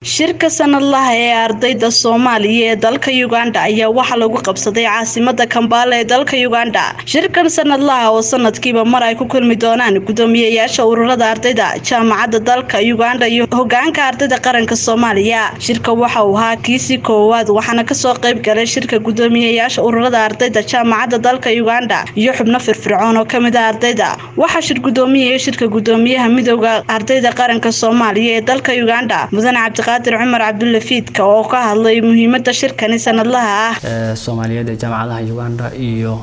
shirka sanadlaha ee ardayda Soomaaliya ee dalka Uganda ayaa waxa lagu qabsaday caasimadda Kampala ee dalka Uganda. Shirkan sanadlaha oo sanadkiiba mar ay ku kulmi doonaan gudoomiyayaasha ururada ardayda jaamacadda dalka Uganda iyo hoggaanka ardayda qaranka Soomaaliya. Shirka waxa uu ahaa kiisii koowaad waxaana ka soo qayb galay shirka gudoomiyayaasha ururada ardayda jaamacadda dalka Uganda iyo xubno firfircoon oo kamid ah ardayda. Waxa shirka gudoomiyaha midowga ardayda qaranka Soomaaliya ee dalka Uganda Mudane Cabdiqaadir Cumar Cabdulle Fiidka oo ka hadlay muhiimadda shirkan sanadlaha ah Soomaaliyeed ee jaamacadaha Uganda iyo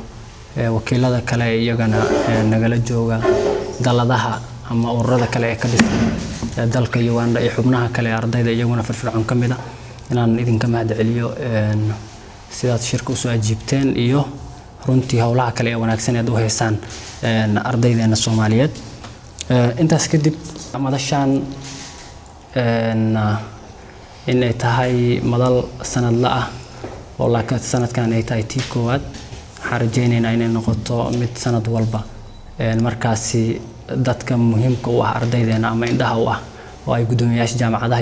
wakiilada kale iyagana nagala jooga daladaha ama ururada kale ee ka dhisan dalka Uganda iyo xubnaha kale ardayda iyaguna firfircoon kamid ah inaan idinka mahadceliyo sidaad shirka u soo ajiibteen iyo runtii hawlaha kale ee wanaagsan ee u heesaan ardaydeena Soomaaliyeed intaas kadib madashaan in ay tahay madal sanadla ah oo laakiin sanadkan ay tahay tii koowaad waxaan rajaynaynaa inay noqoto mid sanad walba markaasi dadka muhiimka u ah ardaydeena ama indhaha u ah oo ay gudoomiyayaasha jaamacadaha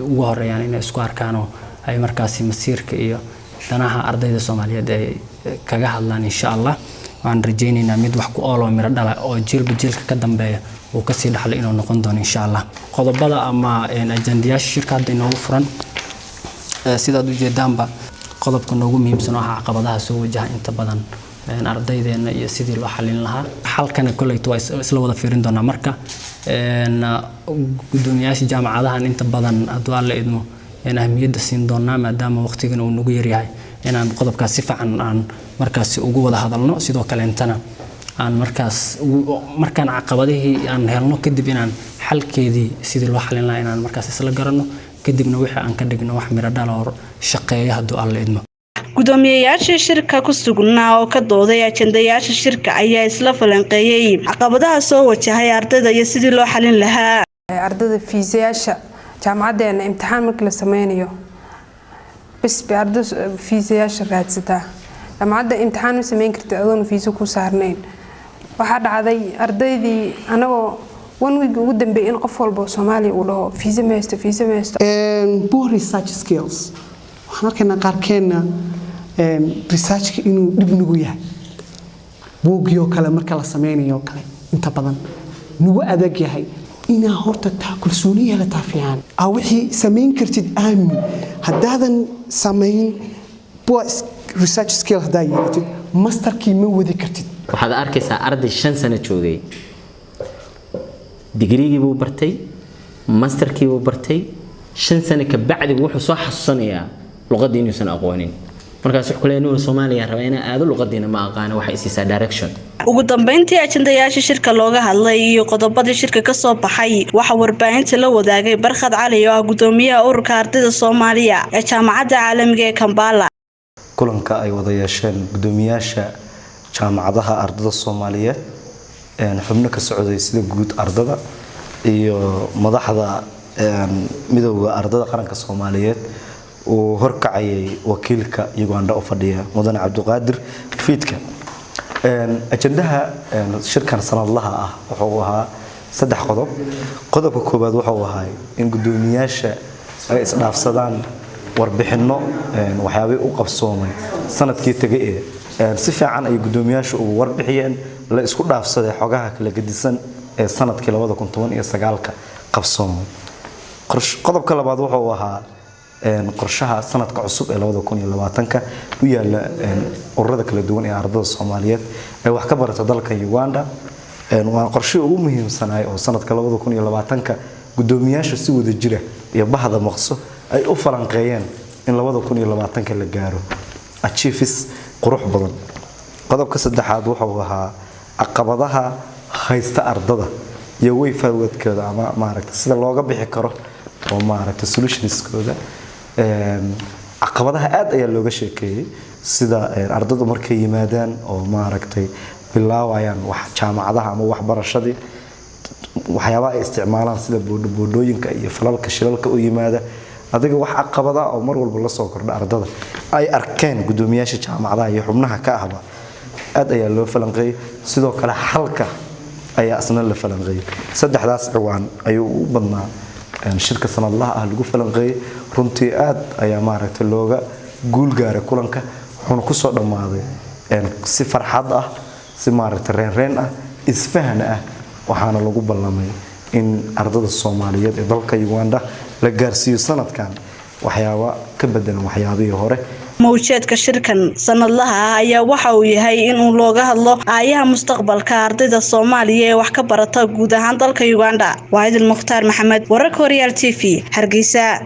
ugu horeeyaan inay isku arkaan oo ay markaasi masiirka iyo danaha ardayda Soomaaliyeed ay kaga hadlaan insha Allah waan rajaynaynaa mid wax ku oolo miro dhala oo jiilka ka dambeeya oo ka sii dhaxlay inuu noqon doono insha Allah qodobada ama ajandayaasha shirka hadda inoogu furan sidaad u jeedaanba qodobka noogu muhiimsan waa caqabadaha soo wajaha inta badan ardaydeena iyo sidii loo xalin lahaa halkan kuleyto waa isla wada fiirin doonaa marka gudoomiyaasha jaamacadaha inta badan haduu alla idmo ahmiyadda siin doonaa maadaama waqtigan uu nagu yar yahay inaan qodobkaas si fiican aan markaas ugu wada hadalno sidoo kale intana aan markaan caqabadihii aan helno kadib inaan xalkeedii sidii loo xalin lahaa inaan markaas isla garanno kadibna wixii aan ka dhigno wax miro dhal oo shaqeeya haduu alla idmo gudoomiyayaasha shirka ku sugnaa oo ka dooday ajandayaasha shirka ayaa isla falanqeeyay caqabadaha soo wajahay ardayda iyo sidii loo xalin lahaa ardayda fiisayaasha jaamacadeena imtixaan markii la sameeyo bas ardayda fiisayaasha raadsata jaamacadda imtixaan ma sameyn kartid adoon fiisa ku saarnayn waxa dhacday ardaydii anagoo one week ugu dambeeyay in qof walba Soomaali uu dhaho fiisa meesto poor research skills waxaan arkaynaa qaarkeena researchka inuu dib nugu yahay buugiyo kale marka la sameynayo kale inta badan nugu adag yahay ina horta taa kalsooniya la taafiyaan wixii sameyn kartid aamin hadaadan sameyn poor research skills hadaa yeeltid masterkii ma wadi kartid waxaad arkaysaa arday 5 sano joogay digriigii buu bartay masterkii buu bartay 5 sano ka bacdi wuxuu soo xasuusanayaa luqadii inuusan aqoonin markaas wuxuu leeyahay Soomaaliya raba inay aado luqadiina ma aqaan waxa ay siisaa direction ugu dambeyntii ajandayaasha shirka looga hadlay iyo qodobada shirka ka soo baxay waxa warbaahinta la wadaagay Barkhad Cali oo ah gudoomiyaha ururka ardayda Soomaaliya ee jaamacadda caalamiga ee Kampala kulanka ay wada yeesheen gudoomiyaasha jaamacadaha ardayda Soomaaliyeed xubno ka socday sida guud ardayda iyo madaxda midowga ardayda qaranka Soomaaliyeed oo horkacayay wakiilka Uganda oo fadhiya Mudane Cabdiqaadir Fiidka ajandaha shirkan sanadlaha ah wuxuu ahaa 3 qodob qodobka koobaad wuxuu ahaa in gudoomiyaasha ay isdhaafsadaan warbixino waxyaabo u qabsoomay sanadkii tagay si fiican ay gudoomiyaashu ugu warbixiyeen la isku dhaafsaday xogaha kala gedisan ee sanadkii 2019 qabsoomay qodobka labaad wuxuu ahaa qorshaha sanadka cusub ee 2020 u yaala ururada kala duwan ee ardayda Soomaaliyeed ay wax ka barata dalka Uganda waa qorshe ugu muhiimsanaay oo sanadka 2020 gudoomiyaasha si wada jira iyo bahda maqso ay u falanqeeyeen in 2020 la gaaro achievements qurux badan qodobka saddexaad wuxuu ahaa caqabadaha haysta ardayda iyo way farwadkooda ama maaragtay sida looga bixi karo oo maaragtay solutionskooda caqabadaha aad ayaa looga sheekeeyay sida ardaydu markay yimaadaan oo maaragtay bilaawayaan wax jaamacadaha ama waxbarashadii waxyaabaha ay isticmaalaan sida boodooyinka iyo falalka shilalka u yimaada adiga wax caqabada oo mar walba la soo kordha ardayda ay arkeen gudoomiyaasha jaamacadaha iyo xubnaha ka ahba aad ayaa loo falanqeeyay sidoo kale xalka ayaa asna la falanqeeyay saddexdaas ciwaan ayuu u badnaa shirka sanadlaha ah lagu falanqeeyay runtii aad ayaa maaragtay looga guul gaaray kulanka wuxuuna ku soo dhamaaday si farxad ah si maaragtay reen ah isfahan ah waxaana lagu ballamay in ardada Soomaaliyeed ee dalka Uganda la gaarsiiyo sanadkan waxyaabo ka bedelan waxyaabihii hore mawjadka shirkan sanadlaha ayaa waxa uu yahay in uu looga hadlo aayaha mustaqbalka ardayda Soomaaliyeed ee wax ka barata guud ahaan dalka Uganda. Waa'id Mukhtaar Maxamed, wararka Royal TV, Hargeysa.